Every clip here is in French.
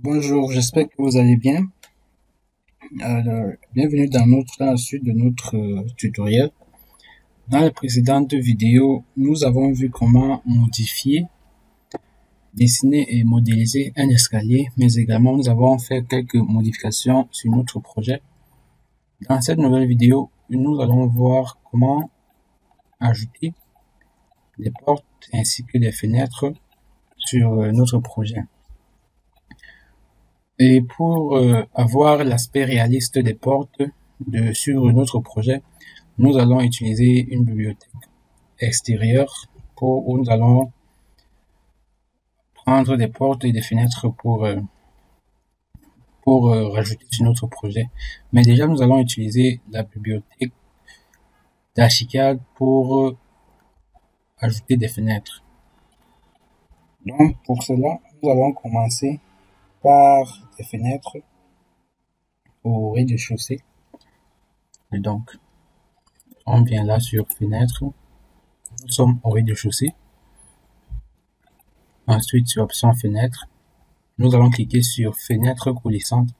Bonjour, j'espère que vous allez bien. Bienvenue dans la suite de notre tutoriel. Dans les précédentes vidéos, nous avons vu comment modifier, dessiner et modéliser un escalier, mais également nous avons fait quelques modifications sur notre projet. Dans cette nouvelle vidéo, nous allons voir comment ajouter des portes ainsi que des fenêtres sur notre projet. Et pour avoir l'aspect réaliste des portes sur notre projet, nous allons utiliser une bibliothèque extérieure où nous allons prendre des portes et des fenêtres pour rajouter sur notre projet. Mais déjà, nous allons utiliser la bibliothèque d'Archicad pour ajouter des fenêtres. Donc, pour cela, nous allons commencer par des fenêtres au rez-de-chaussée. Et donc, on vient là sur fenêtre. Nous sommes au rez-de-chaussée. Ensuite, sur option fenêtre, nous allons cliquer sur fenêtre coulissante.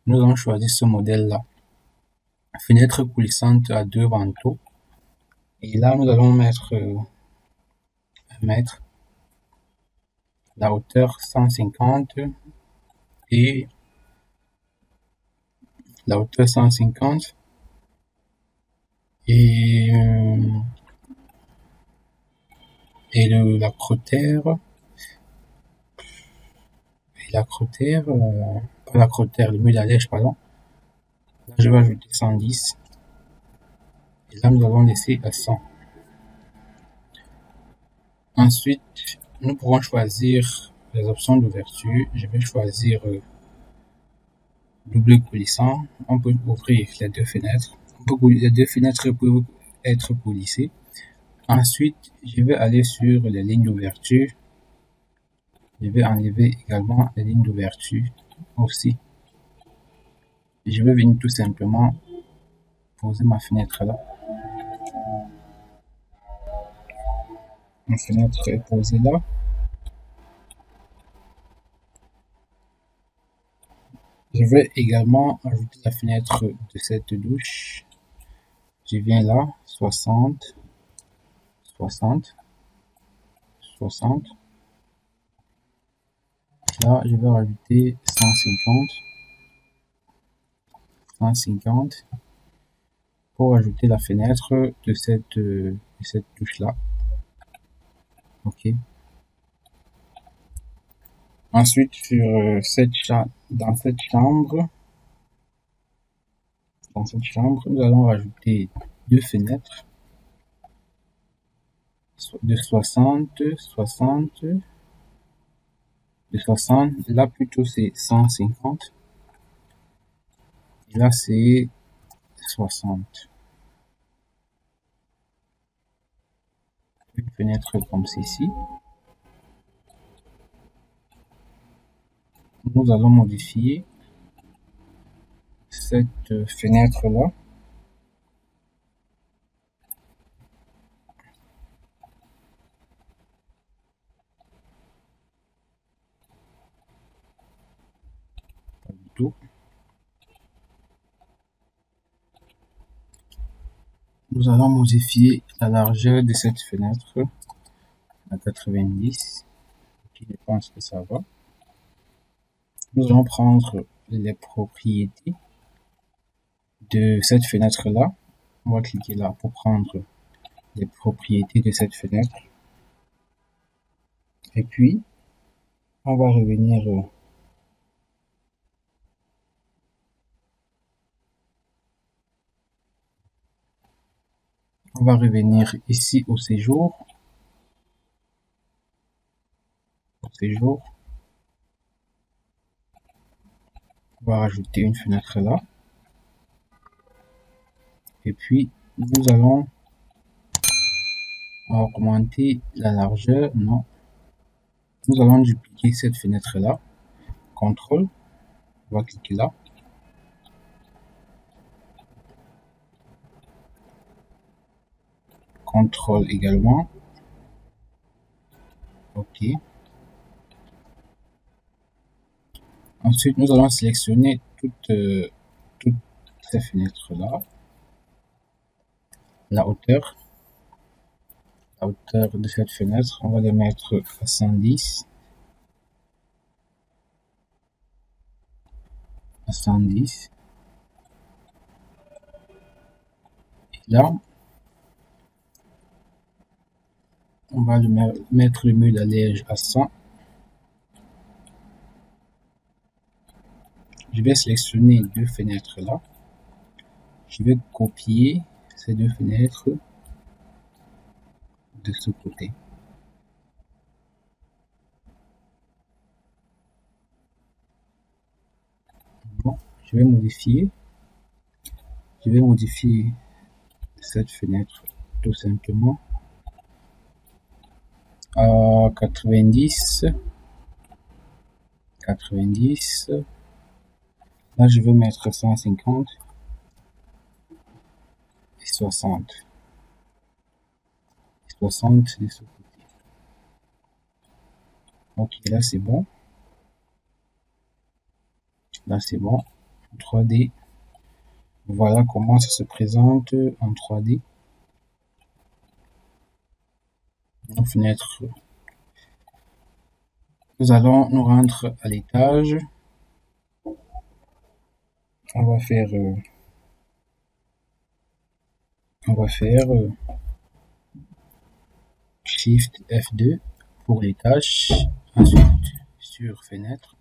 Nous allons choisir ce modèle-là. Fenêtre coulissante à 2 vantaux. Et là, nous allons mettre 1 mètre. La hauteur 150 et la hauteur 150 et la crotère pas la crotère, le mur d'allège, pardon. Là, je vais ajouter 110 et là, nous allons laisser à 100. Ensuite, nous pourrons choisir les options d'ouverture. Je vais choisir double coulissant. On peut ouvrir les deux fenêtres. Les deux fenêtres peuvent être coulissées. Ensuite, je vais aller sur les lignes d'ouverture. Je vais enlever également les lignes d'ouverture aussi. Je vais venir tout simplement poser ma fenêtre là. Ma fenêtre est posée là. Je vais également ajouter la fenêtre de cette douche. Je viens là, 60, 60, 60. Là, je vais rajouter 150, 150 pour ajouter la fenêtre de cette douche-là. OK. Ensuite, dans cette chambre, nous allons rajouter deux fenêtres de 60, 60, de 60. Là, plutôt, c'est 150. Et là, c'est 60. Une fenêtre comme ceci. Nous allons modifier cette fenêtre-là. Pas du tout. Nous allons modifier la largeur de cette fenêtre à 90. Okay, je pense que ça va. Nous allons prendre les propriétés de cette fenêtre-là. On va cliquer là pour prendre les propriétés de cette fenêtre. Et puis, on va revenir ici au séjour. On va rajouter une fenêtre là. Et puis, nous allons augmenter la largeur. Non. Nous allons dupliquer cette fenêtre là. CTRL. On va cliquer là. CTRL également. OK. Ensuite, nous allons sélectionner toutes ces fenêtres-là. La hauteur de cette fenêtre, on va les mettre à 110. À 110. Et là, on va mettre le mur d'allège à 100. Je vais sélectionner deux fenêtres là. Je vais copier ces deux fenêtres de ce côté. Bon, je vais modifier cette fenêtre tout simplement à 90. Là, je vais mettre 150 et 60. 60 de ce côté. Ok, là c'est bon. Là c'est bon. 3D. Voilà comment ça se présente en 3D. Nos fenêtres. Nous allons nous rendre à l'étage. On va faire Shift F2 pour les tâches. Ensuite, sur fenêtre.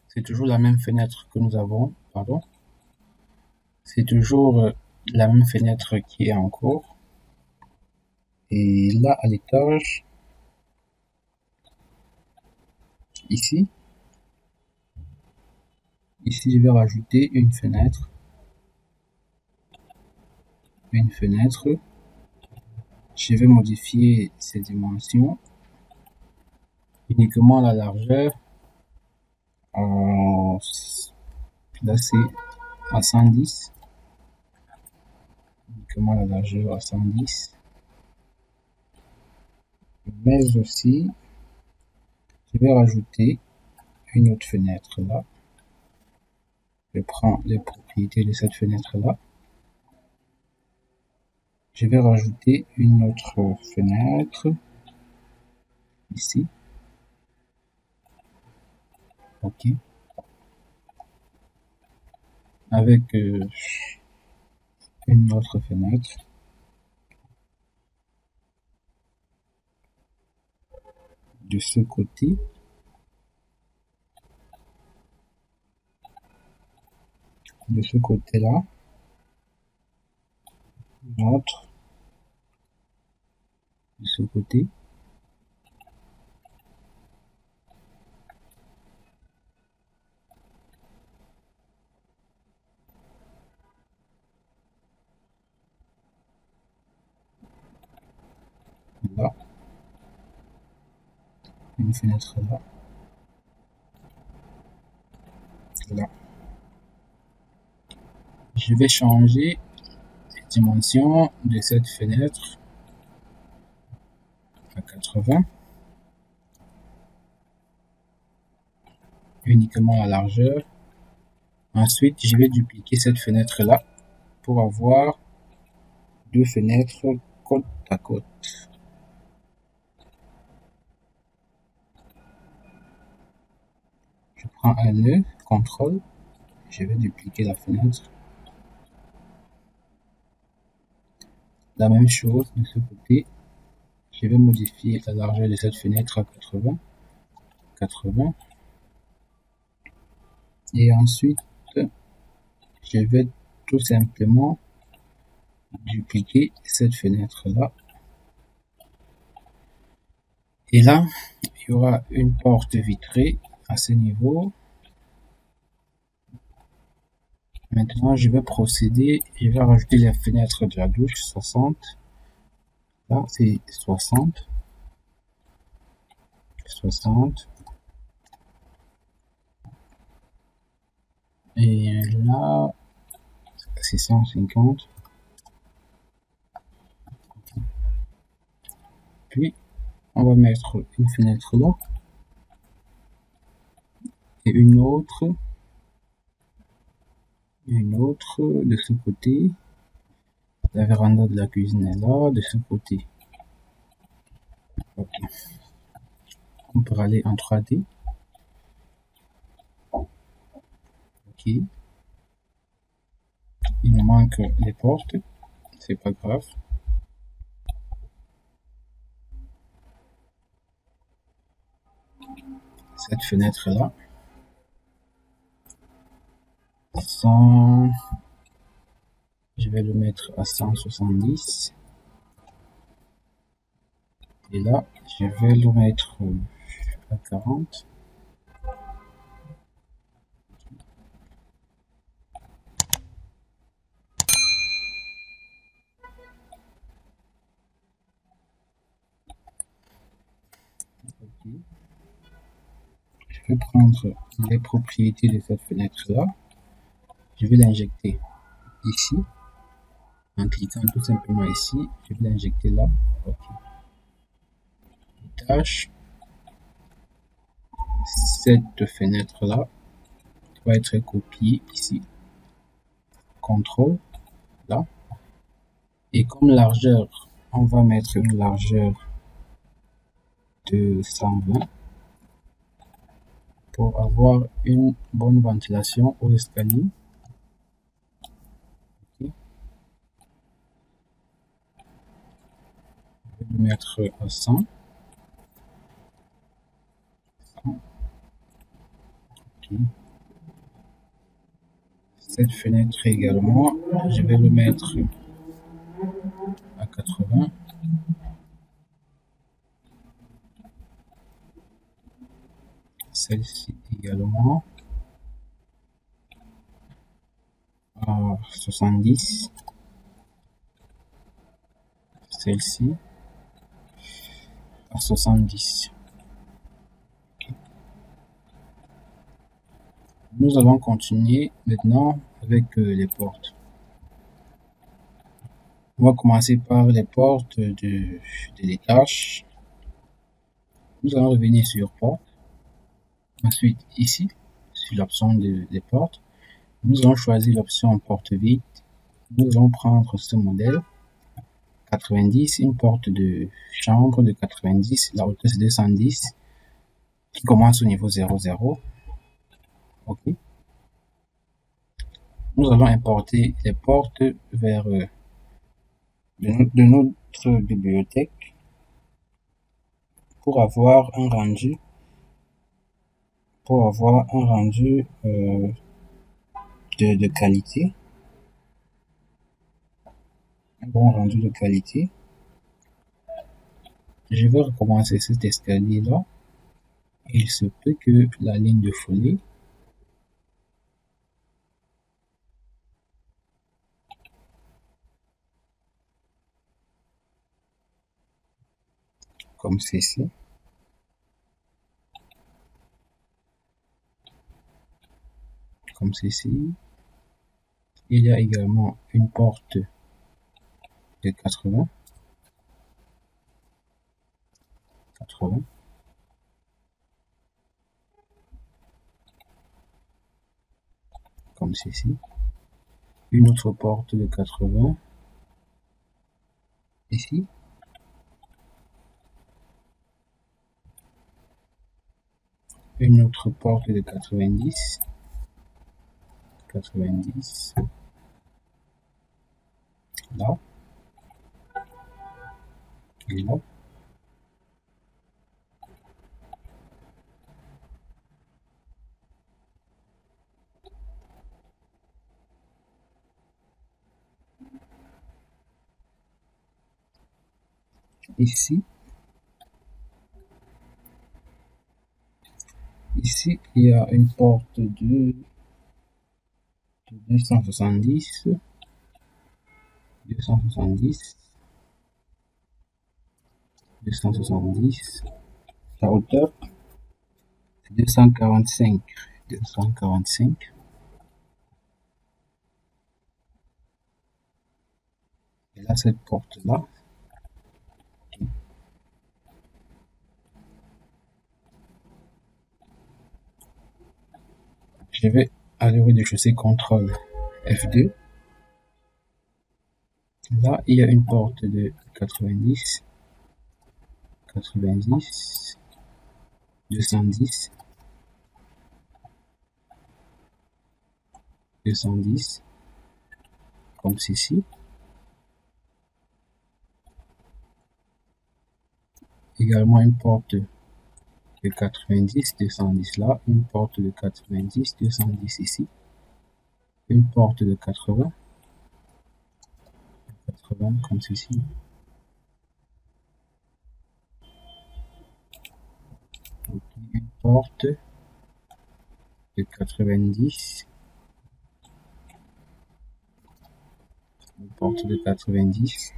C'est toujours la même fenêtre que nous avons. Pardon. C'est toujours la même fenêtre qui est en cours. Et là, à l'étage, ici, je vais rajouter une fenêtre. Je vais modifier ses dimensions. Uniquement la largeur. Là, c'est à 110. Uniquement la largeur à 110. Mais aussi, je vais rajouter une autre fenêtre là. Je prends les propriétés de cette fenêtre là. Je vais rajouter une autre fenêtre ici. Ok. Avec une autre fenêtre. De ce côté. De ce côté-là. Une autre. De ce côté. Là. Une fenêtre là. Là. Je vais changer les dimensions de cette fenêtre à 80. Uniquement la largeur. Ensuite, je vais dupliquer cette fenêtre là pour avoir deux fenêtres côte à côte. Je prends un nœud, CTRL, je vais dupliquer la fenêtre. La même chose de ce côté, je vais modifier la largeur de cette fenêtre à 80. Et ensuite, je vais tout simplement dupliquer cette fenêtre là. Et là, il y aura une porte vitrée à ce niveau. Maintenant, je vais procéder, je vais rajouter la fenêtre de la douche 60. Là, c'est 60. Et là, c'est 150. Puis, on va mettre une fenêtre là. Et une autre Une autre de ce côté. La véranda de la cuisine est là, de ce côté. Ok. On peut aller en 3D. Ok. Il nous manque les portes. C'est pas grave. Cette fenêtre là. Je vais le mettre à 170. Et là, je vais le mettre à 40. Ok. Je vais prendre les propriétés de cette fenêtre là. Je vais l'injecter ici. En cliquant tout simplement ici, je vais l'injecter là. Ok. Tâche. Cette fenêtre là va être copiée ici. CTRL là. Et comme largeur, on va mettre une largeur de 120 pour avoir une bonne ventilation au escalier. Okay. Je vais le mettre à 100. Okay. Cette fenêtre également, je vais le mettre à 80. Celle-ci également à 70. Celle-ci à 70. Okay. Nous allons continuer maintenant avec les portes. On va commencer par les portes de l'étage. Nous allons revenir sur porte. Ensuite, ici, sur l'option des portes, nous allons choisir l'option porte vide. Nous allons prendre ce modèle 90, une porte de chambre de 90, la hauteur c'est 210, qui commence au niveau 00. Ok. Nous allons importer les portes vers de notre bibliothèque pour avoir un rendu de qualité, un bon rendu de qualité. Je vais recommencer cet escalier là. Il se peut que la ligne de folie comme ceci. Comme ceci. Il y a également une porte de 80. Comme ceci. Une autre porte de 80. Ici. Une autre porte de 90. 90. Là. Et là. Ici. Ici, il y a une porte de 270. 270. 270. La hauteur, c'est 245. 245. Et là, cette porte-là. Je vais aller au rez-de-chaussée, contrôle F2. Là, il y a une porte de 90, 90, 210, 210, comme ceci. Également une porte de 90, 210 là, une porte de 90, 210 ici, une porte de 80, 80 comme ceci. Une porte de 90, une porte de 90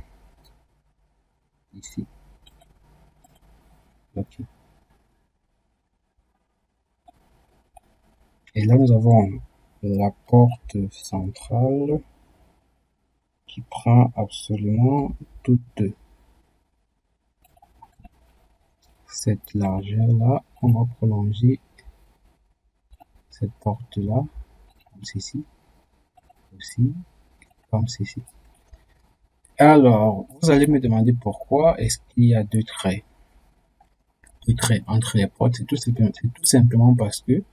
ici. Ok. Et là, nous avons la porte centrale qui prend absolument toute cette largeur-là. On va prolonger cette porte-là, comme ceci, aussi, comme ceci. Alors, vous allez me demander pourquoi est-ce qu'il y a deux traits entre les portes. C'est tout simplement parce que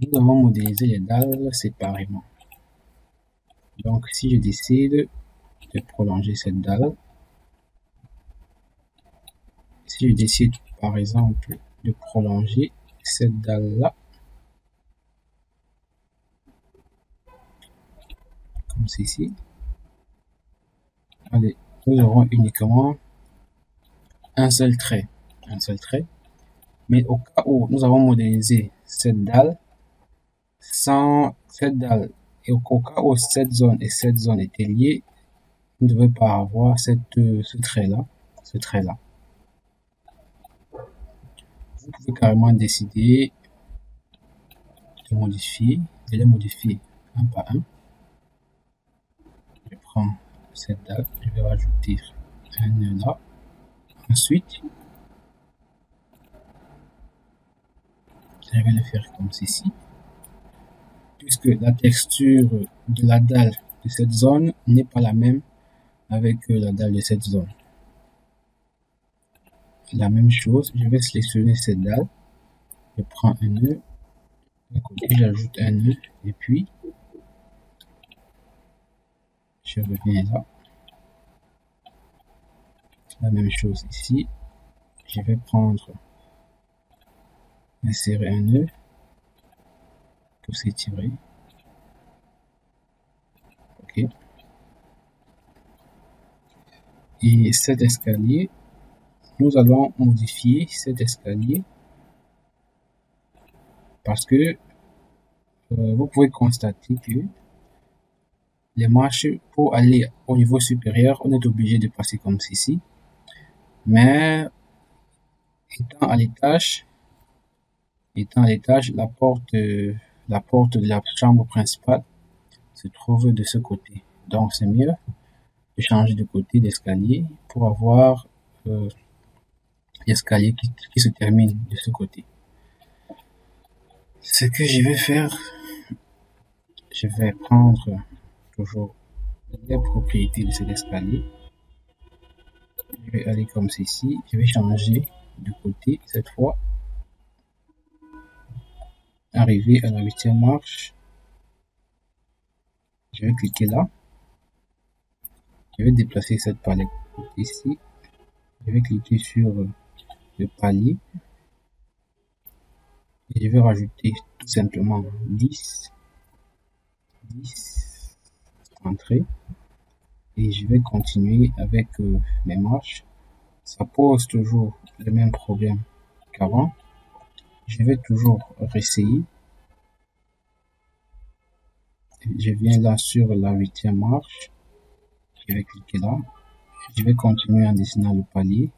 nous avons modélisé les dalles séparément. Donc, si je décide de prolonger cette dalle, si je décide par exemple de prolonger cette dalle-là, comme ceci, allez, nous aurons uniquement un seul trait, mais au cas où nous avons modélisé cette dalle sans cette dalle, et au cas où cette zone et cette zone étaient liées, vous ne devez pas avoir ce trait-là, Vous pouvez carrément décider de les modifier un par un. Je prends cette dalle, je vais rajouter un nœud là. Ensuite, je vais le faire comme ceci. Puisque la texture de la dalle de cette zone n'est pas la même avec la dalle de cette zone. La même chose, je vais sélectionner cette dalle, je prends un nœud, d'un côté j'ajoute un nœud et puis je reviens là. La même chose ici, je vais prendre, insérer un nœud pour s'étirer. Ok. Et cet escalier, nous allons modifier cet escalier parce que vous pouvez constater que les marches pour aller au niveau supérieur, on est obligé de passer comme ceci. Mais étant à l'étage, la porte de la chambre principale se trouve de ce côté. Donc c'est mieux de changer de côté d'escalier pour avoir l'escalier qui se termine de ce côté. Ce que je vais faire, je vais prendre toujours les propriétés de cet escalier. Je vais aller comme ceci, je vais changer de côté cette fois. Arriver à la 8e marche, je vais cliquer là. Je vais déplacer cette palette ici. Je vais cliquer sur le palier. Et je vais rajouter tout simplement 10 entrées. Et je vais continuer avec mes marches. Ça pose toujours le même problème qu'avant. Je vais toujours réessayer. Je viens là sur la 8e marche. Je vais cliquer là. Je vais continuer en dessinant le palier.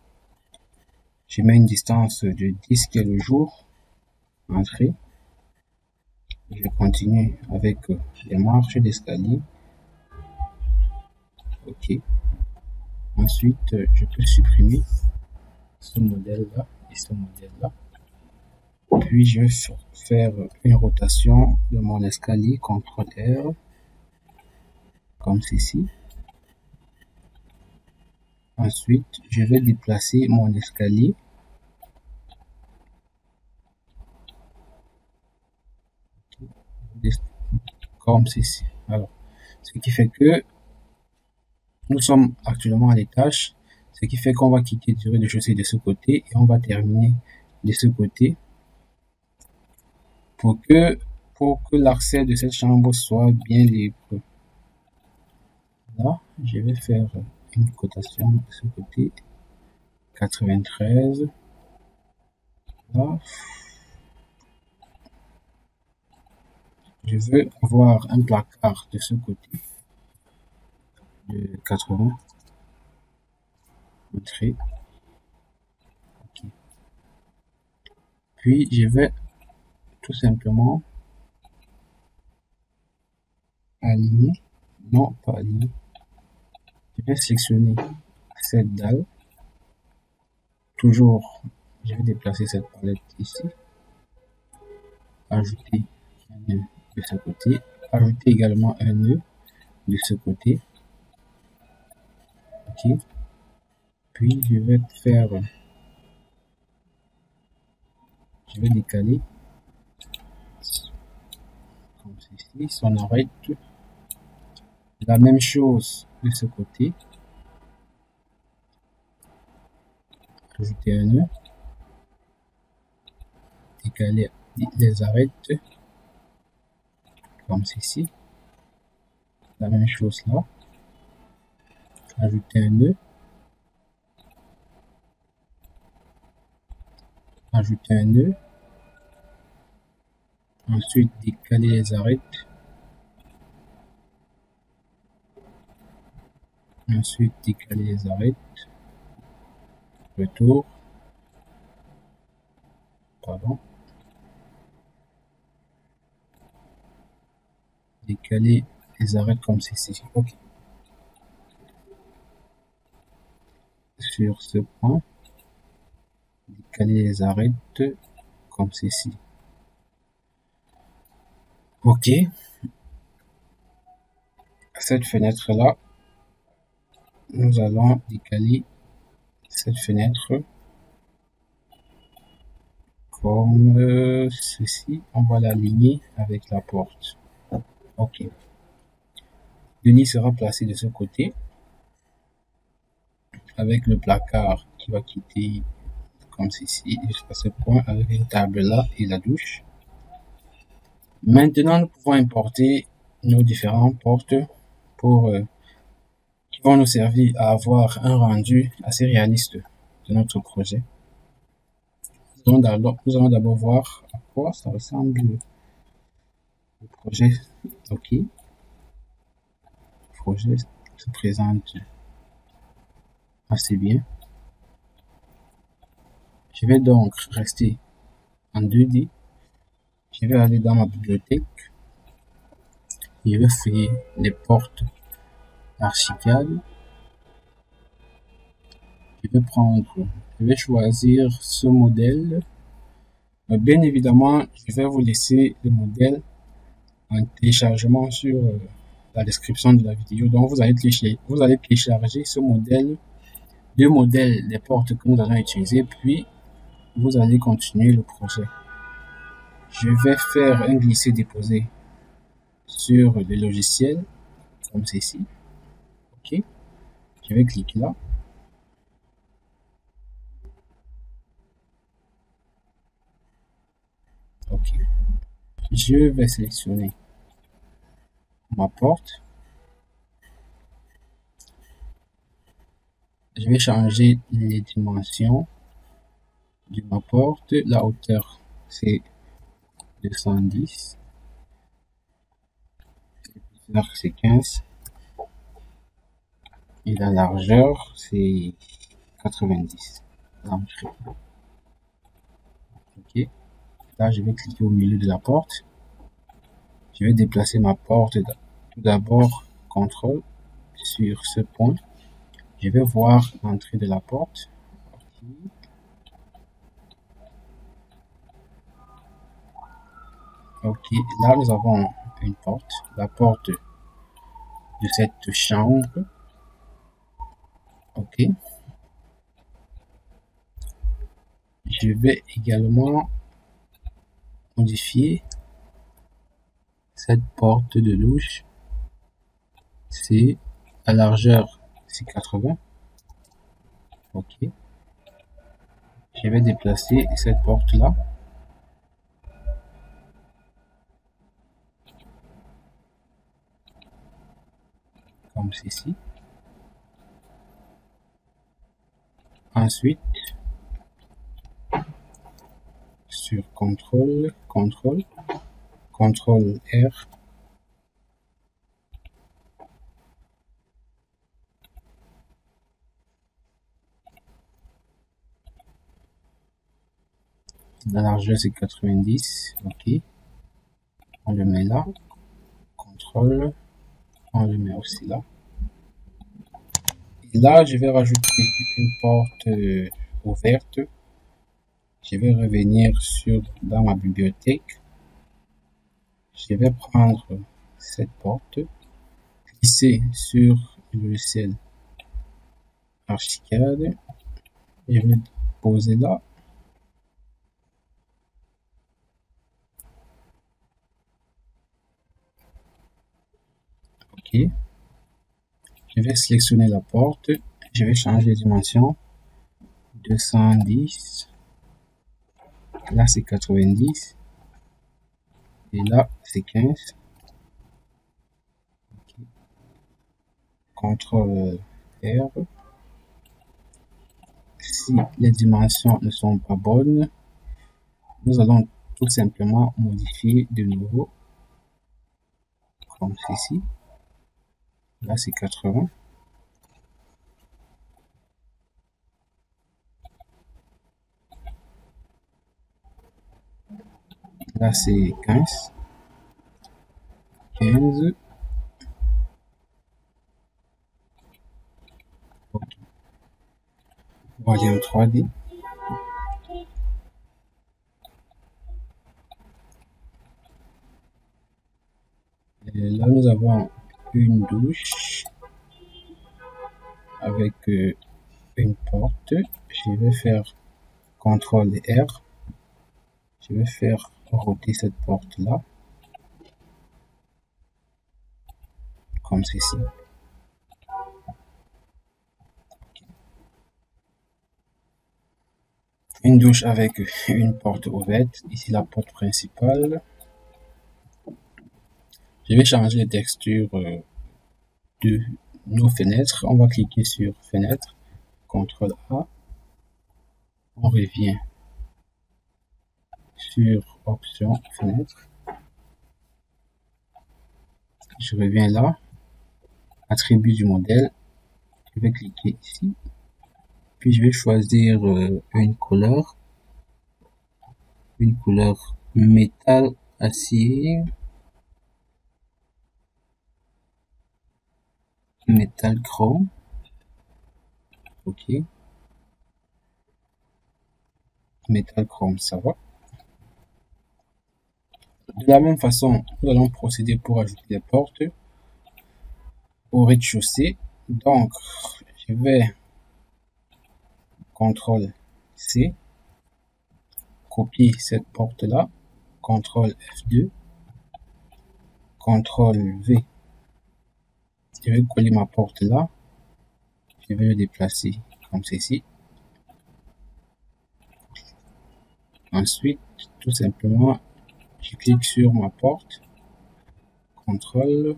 Je mets une distance de 10 qui est le jour. Entrée. Je continue avec les marches d'escalier. Ok. Ensuite, je peux supprimer ce modèle-là et ce modèle-là. Puis, je vais faire une rotation de mon escalier, CTRL R. comme ceci. Ensuite, je vais déplacer mon escalier comme ceci. Alors, ce qui fait que nous sommes actuellement à l'étage, ce qui fait qu'on va quitter du rez-de-chaussée de ce côté et on va terminer de ce côté pour que l'accès de cette chambre soit bien libre. Là, je vais faire une cotation de ce côté, 93. Là, je veux avoir un placard de ce côté de 80. Entrée. Ok. Puis je vais tout simplement aligner, non pas aligner, je vais sélectionner cette dalle. Toujours, je vais déplacer cette palette ici, ajouter un nœud de ce côté, ajouter également un nœud de ce côté. Ok. Puis je vais décaler comme ceci, son arête. La même chose de ce côté, ajouter un nœud, décaler les arêtes comme ceci. La même chose là, ajouter un nœud, ajouter un nœud, ensuite décaler les arêtes, ensuite décaler les arêtes, retour, pardon, décaler les arêtes comme ceci. Ok. Sur ce point, décaler les arêtes comme ceci. Ok. Cette fenêtre là, nous allons décaler cette fenêtre comme ceci. On va l'aligner avec la porte. Ok. Le nid sera placé de ce côté avec le placard qui va quitter comme ceci jusqu'à ce point avec une table là et la douche. Maintenant, nous pouvons importer nos différentes portes qui vont nous servir à avoir un rendu assez réaliste de notre projet. Nous allons d'abord voir à quoi ça ressemble le projet. Ok. Le projet se présente assez bien. Je vais donc rester en 2D. Je vais aller dans ma bibliothèque. Je vais fouiller les portes archicades. Je vais choisir ce modèle. Bien évidemment, je vais vous laisser le modèle en téléchargement sur la description de la vidéo. Donc, vous allez télécharger ce modèle, deux modèles des portes que nous allons utiliser, puis vous allez continuer le projet. Je vais faire un glisser-déposer sur le logiciel, comme ceci. Ok. Je vais cliquer là. Ok. Je vais sélectionner ma porte. Je vais changer les dimensions de ma porte. La hauteur, c'est 210. L'épaisseur, c'est 15. Et la largeur, c'est 90. L'entrée. Ok. Là, je vais cliquer au milieu de la porte. Je vais déplacer ma porte tout d'abord, contrôle sur ce point. Je vais voir l'entrée de la porte. Ok, là nous avons une porte. La porte de cette chambre. OK. Je vais également modifier cette porte de douche. C'est la largeur, c'est 80. OK. Je vais déplacer cette porte là. Comme ceci. Ensuite, sur CTRL, CTRL R. La largeur c'est 90. OK. On le met là. CTRL. On le met aussi là. Et là, je vais rajouter une porte ouverte. Je vais revenir dans ma bibliothèque. Je vais prendre cette porte, glisser sur le logiciel Archicad. Je vais poser là. OK. Je vais sélectionner la porte. Je vais changer les dimensions. 210. Là, c'est 90. Et là, c'est 15. Okay. CTRL R. Si les dimensions ne sont pas bonnes, nous allons tout simplement modifier de nouveau. Comme ceci. Là, c'est 80. Là, c'est 15. 15. OK. Voyons 3D. Et là, nous avons une douche avec une porte. Je vais faire CTRL R. Je vais faire roter cette porte là. Comme ceci. Une douche avec une porte ouverte. Ici, la porte principale. Je vais changer les textures de nos fenêtres. On va cliquer sur fenêtre. CTRL A. On revient sur option fenêtre. Je reviens là. Attribut du modèle. Je vais cliquer ici. Puis je vais choisir une couleur métal acier, métal chrome. OK. Métal chrome, ça va. De la même façon, nous allons procéder pour ajouter des portes au rez-de-chaussée. Donc, je vais CTRL C, copier cette porte là, CTRL F2, CTRL V. Je vais coller ma porte là. Je vais le déplacer comme ceci. Ensuite, tout simplement, je clique sur ma porte, CTRL,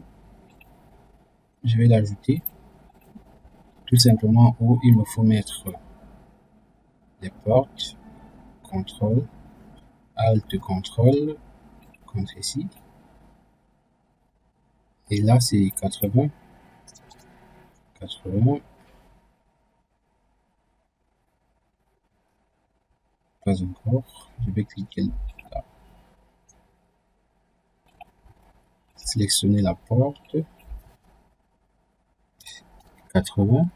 je vais l'ajouter, tout simplement où il me faut mettre les portes, CTRL, ALT, CTRL, comme ceci. Et là, c'est 80, 80, pas encore, je vais cliquer là, sélectionner la porte, 80,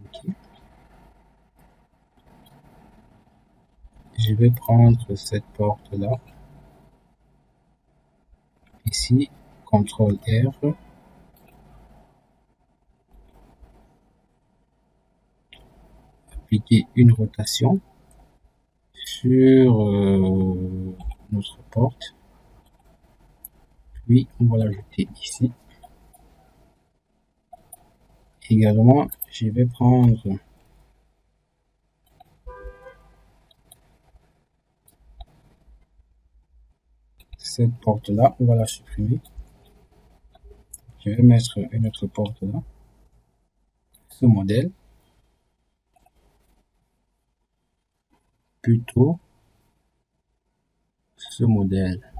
OK. je vais prendre cette porte-là. Ici, CTRL R. Appliquer une rotation sur notre porte. Puis, on va l'ajouter ici. Également, je vais prendre cette porte-là, on va la supprimer. Je vais mettre une autre porte là. Ce modèle. Plutôt ce modèle.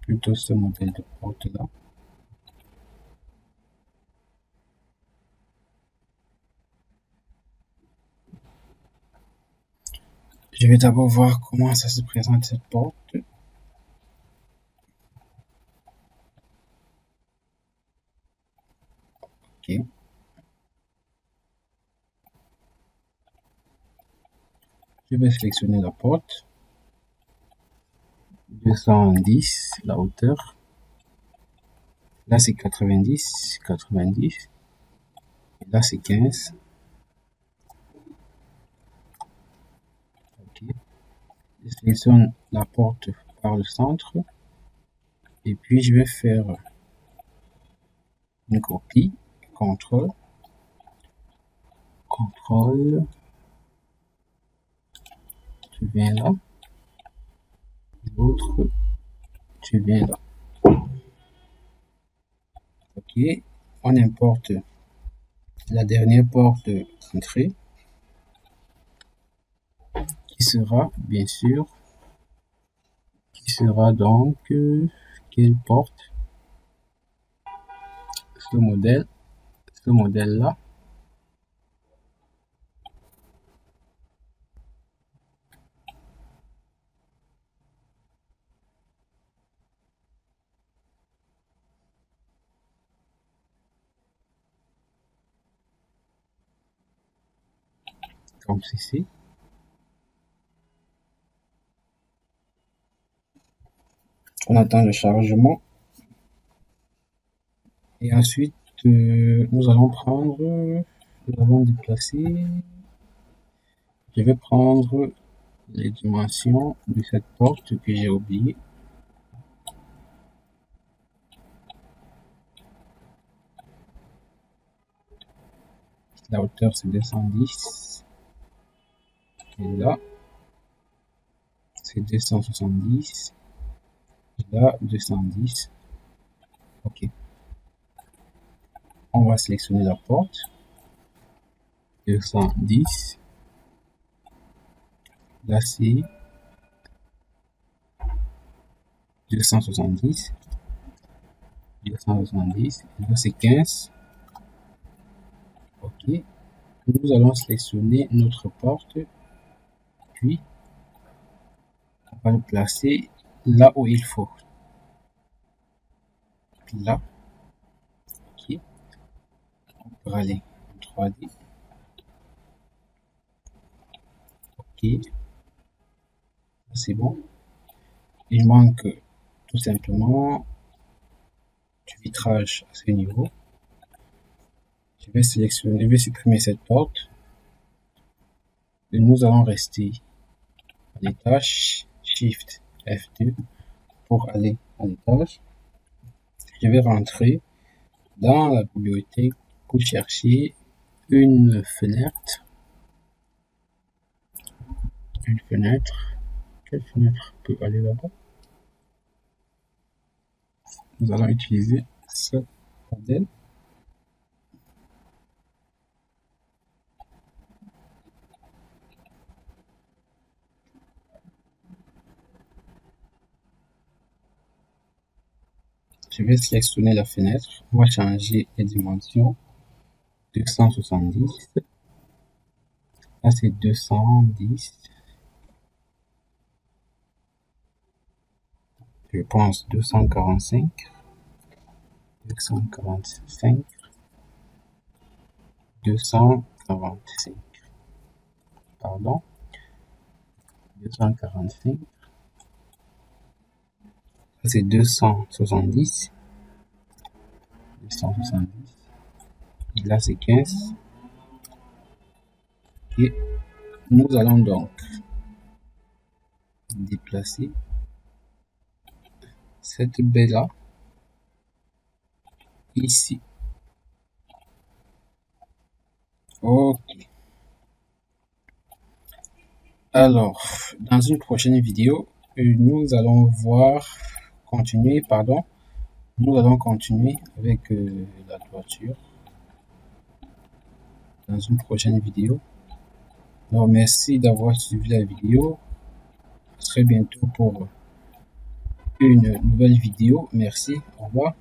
Plutôt ce modèle de porte là. Je vais d'abord voir comment ça se présente cette porte. Ok. Je vais sélectionner la porte. 210, la hauteur. Là c'est 90, 90. Et là c'est 15. Ok. Je sélectionne la porte par le centre. Et puis je vais faire une copie. CTRL. CTRL. Tu viens là. L'autre, tu viens là. Ok. On importe la dernière porte d'entrée. Qui sera, bien sûr, qui sera donc quelle porte? Ce modèle-là. Comme ceci. On attend le chargement. Et ensuite, nous allons déplacer. Je vais prendre les dimensions de cette porte que j'ai oublié. La hauteur c'est 210. Et là, c'est 270. Et là, 210. Ok. On va sélectionner la porte. 210. Là, c'est 270. 270. Et là, c'est 15. Ok. Nous allons sélectionner notre porte. Puis, on va le placer là où il faut. Puis là. Ok. On peut aller en 3D. Ok. C'est bon. Il manque tout simplement du vitrage à ce niveau. Je vais supprimer cette porte. Et nous allons rester à l'étage. Shift F2 pour aller à l'étage. Je vais rentrer dans la bibliothèque pour chercher une fenêtre. Une fenêtre. Quelle fenêtre peut aller là-bas? Nous allons utiliser ce modèle. Je vais sélectionner la fenêtre. On va changer les dimensions. 270. Là, c'est 210. Je pense 245. 245. 245. Pardon. 245. Ça, c'est 270. 270. Et là, c'est 15. Et nous allons donc déplacer cette baie-là ici. Ok. Alors, dans une prochaine vidéo, nous allons continuer avec la toiture dans une prochaine vidéo. Alors, merci d'avoir suivi la vidéo. À très bientôt pour une nouvelle vidéo. Merci. Au revoir.